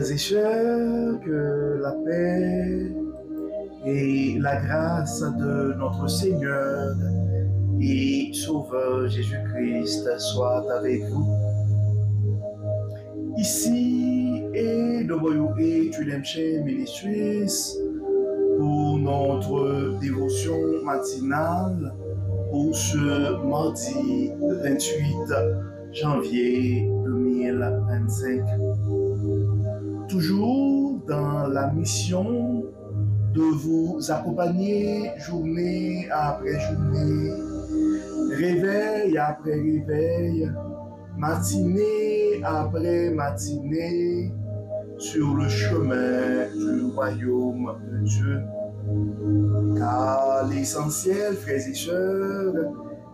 Frères et sœurs, que la paix et la grâce de notre Seigneur et Sauveur Jésus-Christ soient avec vous. Ici est WA Tridentine Ministries pour notre dévotion matinale pour ce mardi 28 janvier 2025. Toujours dans la mission de vous accompagner journée après journée, réveil après réveil, matinée après matinée, sur le chemin du royaume de Dieu. Car l'essentiel, frères et sœurs,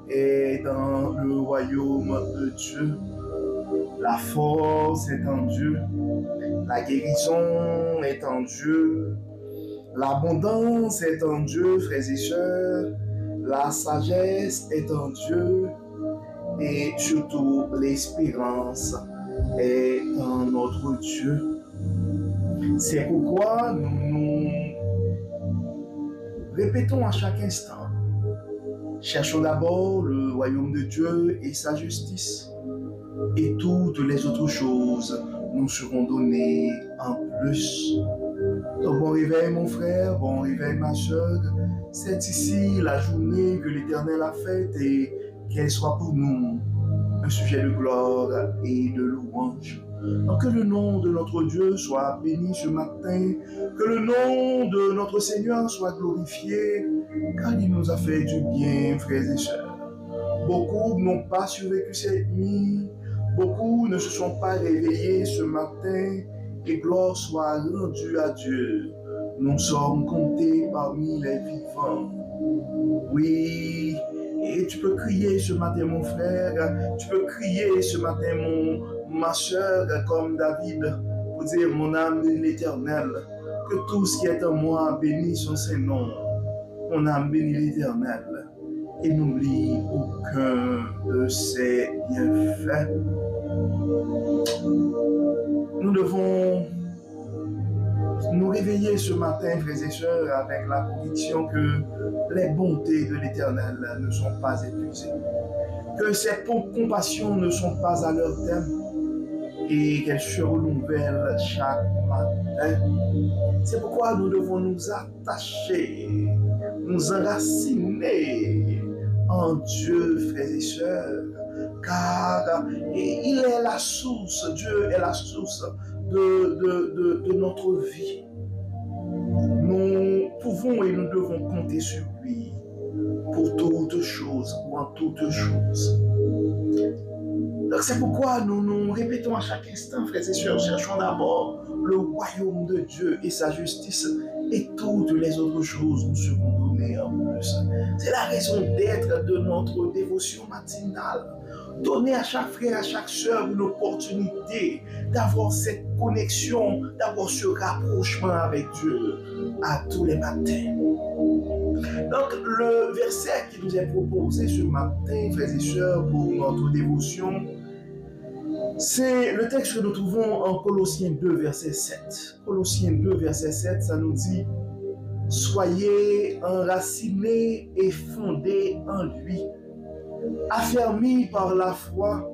est dans le royaume de Dieu. La force est en Dieu, la guérison est en Dieu, l'abondance est en Dieu, frères et sœurs, la sagesse est en Dieu et surtout l'espérance est en notre Dieu. C'est pourquoi nous répétons à chaque instant, cherchons d'abord le royaume de Dieu et sa justice, et toutes les autres choses nous seront données en plus. Donc bon réveil mon frère, bon réveil ma soeur, c'est ici la journée que l'Éternel a faite et qu'elle soit pour nous un sujet de gloire et de louange. Donc que le nom de notre Dieu soit béni ce matin, que le nom de notre Seigneur soit glorifié, car il nous a fait du bien, frères et sœurs. Beaucoup n'ont pas survécu cette nuit, beaucoup ne se sont pas réveillés ce matin, et gloire soit rendue à Dieu. Nous sommes comptés parmi les vivants. Oui, et tu peux crier ce matin mon frère, tu peux crier ce matin ma soeur comme David, pour dire mon âme bénit l'Éternel, que tout ce qui est en moi bénisse son Saint-Nom. Mon âme bénit l'Éternel et n'oublie aucun de ses bienfaits. Nous devons nous réveiller ce matin, frères et sœurs, avec la conviction que les bontés de l'Éternel ne sont pas épuisées, que ses compassions ne sont pas à leur terme et qu'elles se renouvellent chaque matin. C'est pourquoi nous devons nous attacher, nous enraciner en Dieu, frères et sœurs, car il est la source, Dieu est la source de notre vie. Nous pouvons et nous devons compter sur lui pour toutes choses ou en toutes choses. Donc c'est pourquoi nous nous répétons à chaque instant, frères et sœurs, cherchons d'abord le royaume de Dieu et sa justice, et toutes les autres choses nous seront données en plus. C'est la raison d'être de notre dévotion matinale. Donner à chaque frère, à chaque sœur une opportunité d'avoir cette connexion, d'avoir ce rapprochement avec Dieu à tous les matins. Donc le verset qui nous est proposé ce matin, frères et sœurs, pour notre dévotion, c'est le texte que nous trouvons en Colossiens 2, verset 7. Colossiens 2, verset 7, ça nous dit « Soyez enracinés et fondés en lui, affermis par la foi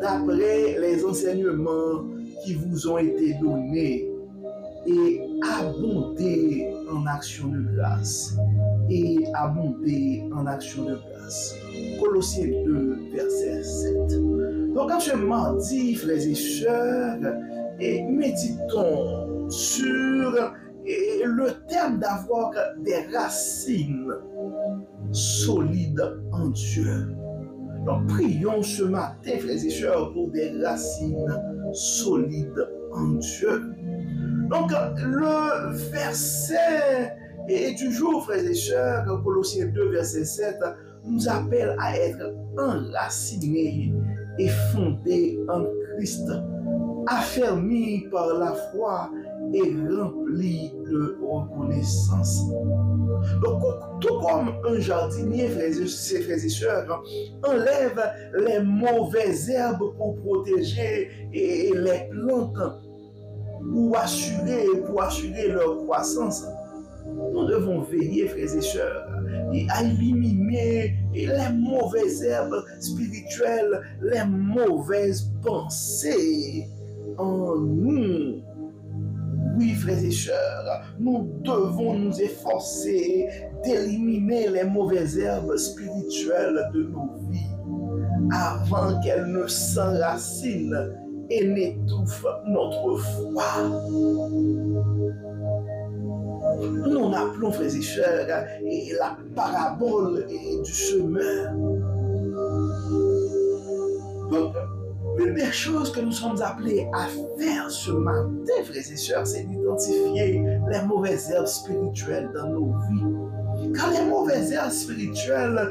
d'après les enseignements qui vous ont été donnés et abondez en action de grâce. » Et abondez en action de grâce. Colossiens 2, verset 7. Donc, en ce mardi, frères et sœurs, méditons sur le terme d'avoir des racines solides en Dieu. Donc, prions ce matin, frères et sœurs, pour des racines solides en Dieu. Donc, le verset du jour, frères et sœurs, Colossiens 2, verset 7, nous appelle à être enracinés et fondés en Christ, affermis par la foi et remplis de reconnaissance. Donc, tout comme un jardinier, frères et sœurs, enlève les mauvaises herbes pour protéger les plantes pour assurer leur croissance, nous devons veiller, frères et sœurs, à éliminer les mauvaises herbes spirituelles, les mauvaises pensées en nous. Oui, frères et sœurs, nous devons nous efforcer d'éliminer les mauvaises herbes spirituelles de nos vies avant qu'elles ne s'enracinent et n'étouffent notre foi. Nous appelons, frères et sœurs, la parabole du semeur. Donc, l'une des choses que nous sommes appelés à faire ce matin, frères et sœurs, c'est d'identifier les mauvaises herbes spirituelles dans nos vies. Car les mauvaises herbes spirituelles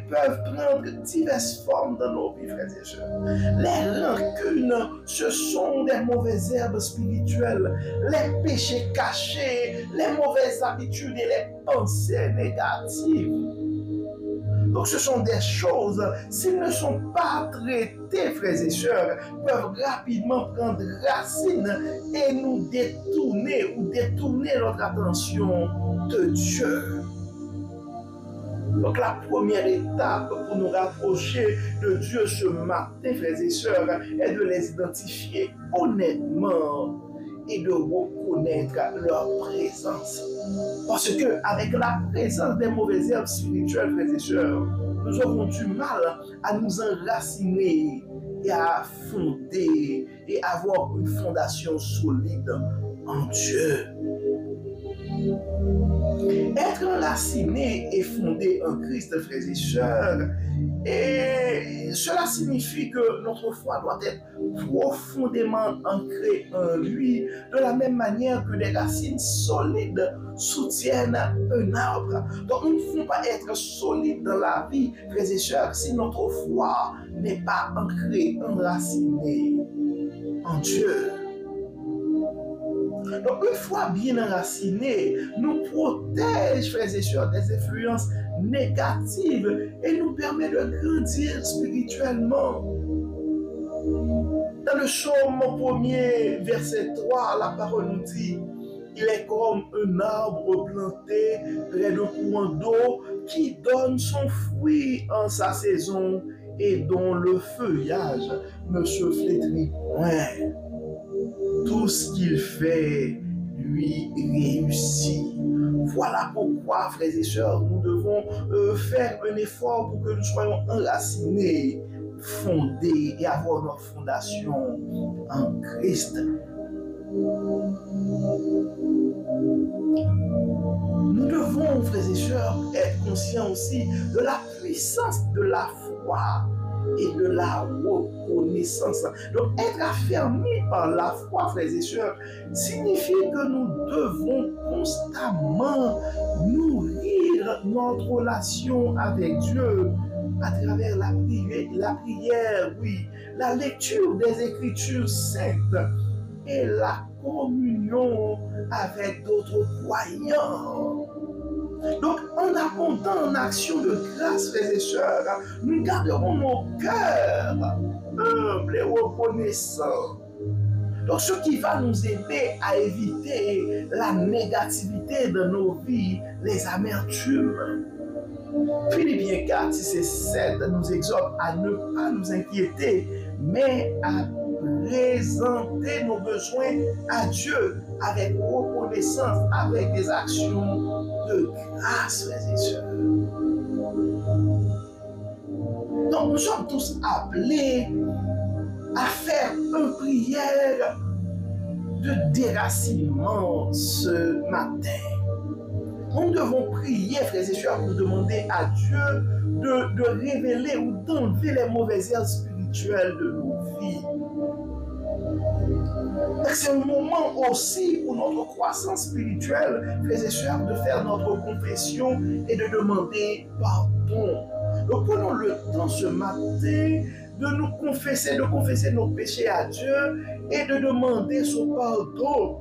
peuvent prendre diverses formes dans nos vies, frères et sœurs. Les rancunes, ce sont des mauvaises herbes spirituelles. Les péchés cachés, les mauvaises habitudes et les pensées négatives. Donc ce sont des choses, s'ils ne sont pas traités, frères et sœurs, peuvent rapidement prendre racine et nous détourner notre attention de Dieu. Donc la première étape pour nous rapprocher de Dieu ce matin, frères et sœurs, est de les identifier honnêtement et de reconnaître leur présence. Parce que avec la présence des mauvaises herbes spirituelles, frères et sœurs, nous aurons du mal à nous enraciner et à fonder et avoir une fondation solide en Dieu. Être enraciné et fondé en Christ, frères et sœurs, et cela signifie que notre foi doit être profondément ancrée en lui, de la même manière que des racines solides soutiennent un arbre. Donc nous ne pouvons pas être solides dans la vie, frères et sœurs, si notre foi n'est pas ancrée, enracinée en Dieu. Donc, une foi bien enracinée nous protège, frères et sœurs, des influences négatives et nous permet de grandir spirituellement. Dans le psaume 1er, verset 3, la parole nous dit: il est comme un arbre planté près de courant d'eau qui donne son fruit en sa saison et dont le feuillage ne se flétrit point. Tout ce qu'il fait lui réussit. Voilà pourquoi, frères et sœurs, nous devons faire un effort pour que nous soyons enracinés, fondés et avoir notre fondation en Christ. Nous devons, frères et sœurs, être conscients aussi de la puissance de la foi et de la reconnaissance. Donc, être affermi par la foi, frères et sœurs, signifie que nous devons constamment nourrir notre relation avec Dieu à travers la prière, oui, la lecture des Écritures saintes et la communion avec d'autres croyants. Donc, en abondant en action de grâce, frères et sœurs, nous garderons nos cœurs humbles et reconnaissants. Donc, ce qui va nous aider à éviter la négativité de nos vies, les amertumes. Philippiens 4, 6 et 7 nous exhorte à ne pas nous inquiéter, mais à présenter nos besoins à Dieu avec reconnaissance, avec des actions de grâce, frères et sœurs. Donc nous sommes tous appelés à faire une prière de déracinement ce matin. Nous devons prier, frères et sœurs, pour demander à Dieu de révéler ou d'enlever les mauvaises herbes spirituelles de nos vies. C'est un moment aussi pour notre croissance spirituelle, frères et sœurs, de faire notre confession et de demander pardon. Donc prenons le temps ce matin de nous confesser, de confesser nos péchés à Dieu et de demander son pardon.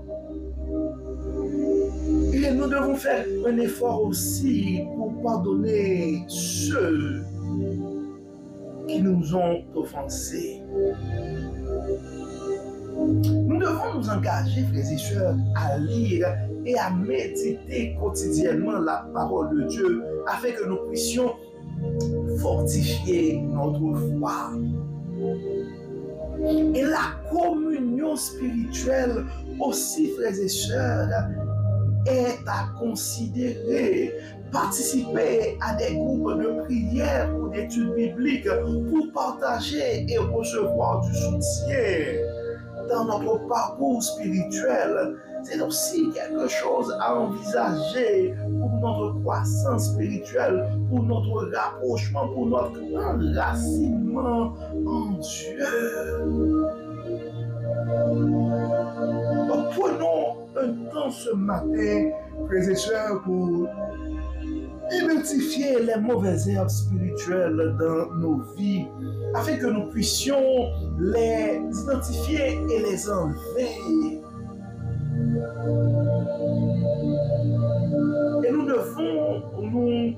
Et nous devons faire un effort aussi pour pardonner ceux qui nous ont offensés. Nous devons allons nous engager, frères et sœurs, à lire et à méditer quotidiennement la parole de Dieu afin que nous puissions fortifier notre foi. Et la communion spirituelle aussi, frères et sœurs, est à considérer. Participer à des groupes de prière ou d'études bibliques pour partager et recevoir du soutien dans notre parcours spirituel. C'est aussi quelque chose à envisager pour notre croissance spirituelle, pour notre rapprochement, pour notre enracinement en Dieu. Donc, prenons un temps ce matin, frères et sœurs, pour identifier les mauvaises herbes spirituelles dans nos vies, afin que nous puissions les identifier et les enlever. Et nous devons nous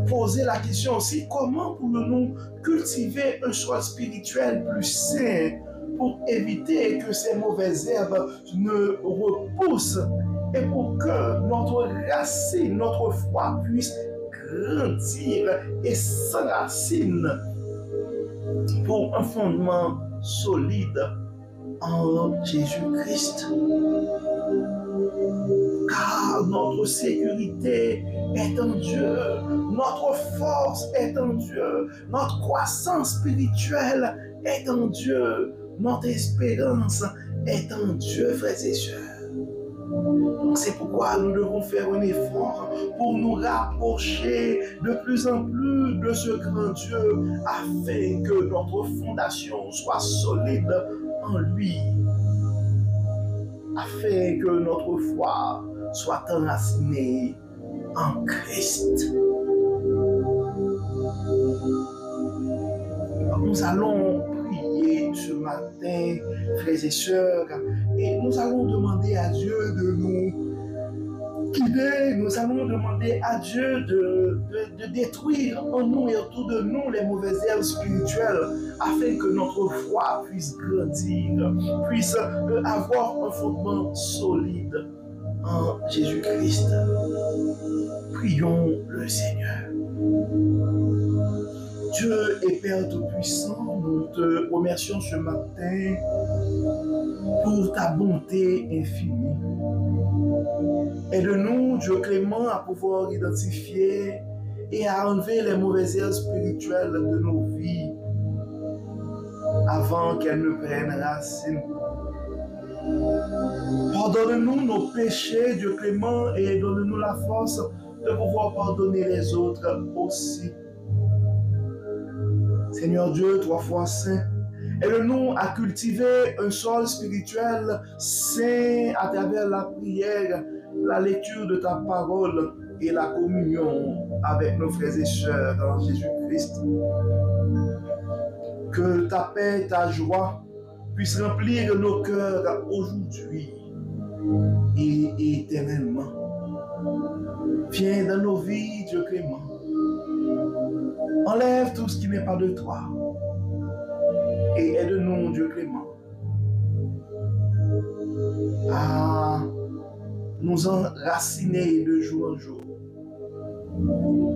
poser la question aussi, comment pouvons-nous cultiver un sol spirituel plus sain pour éviter que ces mauvaises herbes ne repoussent et pour que notre racine, notre foi puisse grandir et s'enracine pour un fondement solide en Jésus-Christ. Car notre sécurité est en Dieu, notre force est en Dieu, notre croissance spirituelle est en Dieu, notre espérance est en Dieu, frères et sœurs. Donc c'est pourquoi nous devons faire un effort pour nous rapprocher de plus en plus de ce grand Dieu afin que notre fondation soit solide en lui, afin que notre foi soit enracinée en Christ. Nous allons prier ce matin, frères et sœurs, et nous allons demander à Dieu de nous guider, nous allons demander à Dieu de détruire en nous et autour de nous les mauvaises herbes spirituelles afin que notre foi puisse grandir, puisse avoir un fondement solide en Jésus-Christ. Prions le Seigneur. Dieu et Père Tout-Puissant, nous te remercions ce matin pour ta bonté infinie. Aide-nous, Dieu clément, à pouvoir identifier et à enlever les mauvaises herbes spirituelles de nos vies avant qu'elles ne prennent racine. Pardonne-nous nos péchés, Dieu clément, et donne-nous la force de pouvoir pardonner les autres aussi. Seigneur Dieu, trois fois saint, aide-nous à cultiver un sol spirituel saint à travers la prière, la lecture de ta parole et la communion avec nos frères et sœurs dans Jésus-Christ. Que ta paix, ta joie puissent remplir nos cœurs aujourd'hui et éternellement. Viens dans nos vies, Dieu clément. Enlève tout ce qui n'est pas de toi. Et aide-nous, Dieu clément, à nous enraciner de jour en jour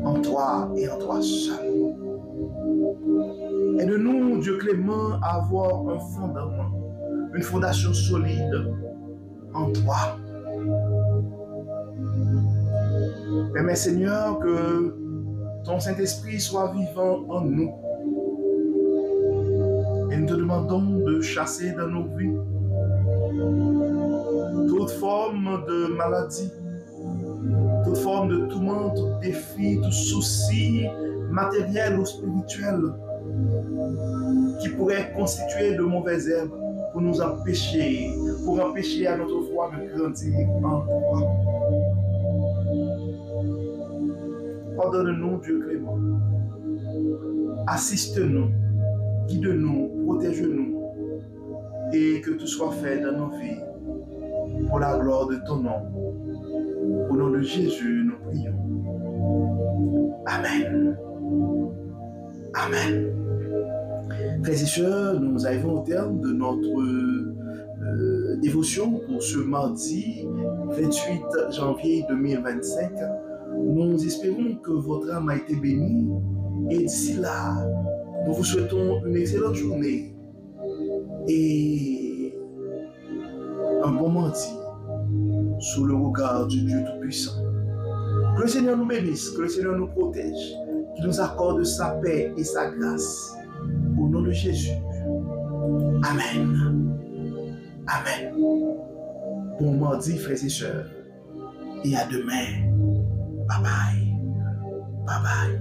en toi et en toi seul. Aide-nous, Dieu clément, à avoir un fondement, une fondation solide en toi. Permets, Seigneur, que ton Saint-Esprit soit vivant en nous. Et nous te demandons de chasser dans nos vies toute forme de maladie, toute forme de tourment, tout défi, tout souci matériel ou spirituel qui pourrait constituer de mauvaises herbes pour nous empêcher, pour empêcher à notre foi de grandir en toi. Pardonne-nous, Dieu clément. Assiste-nous, guide-nous, protège-nous et que tout soit fait dans nos vies pour la gloire de ton nom. Au nom de Jésus, nous prions. Amen. Amen. Frères et sœurs, nous arrivons au terme de notre dévotion pour ce mardi 28 janvier 2025. Nous espérons que votre âme a été bénie et d'ici là, nous vous souhaitons une excellente journée et un bon mardi sous le regard du Dieu Tout-Puissant. Que le Seigneur nous bénisse, que le Seigneur nous protège, qu'il nous accorde sa paix et sa grâce. Au nom de Jésus. Amen. Amen. Bon mardi, frères et sœurs. Et à demain. Bye bye. Bye bye.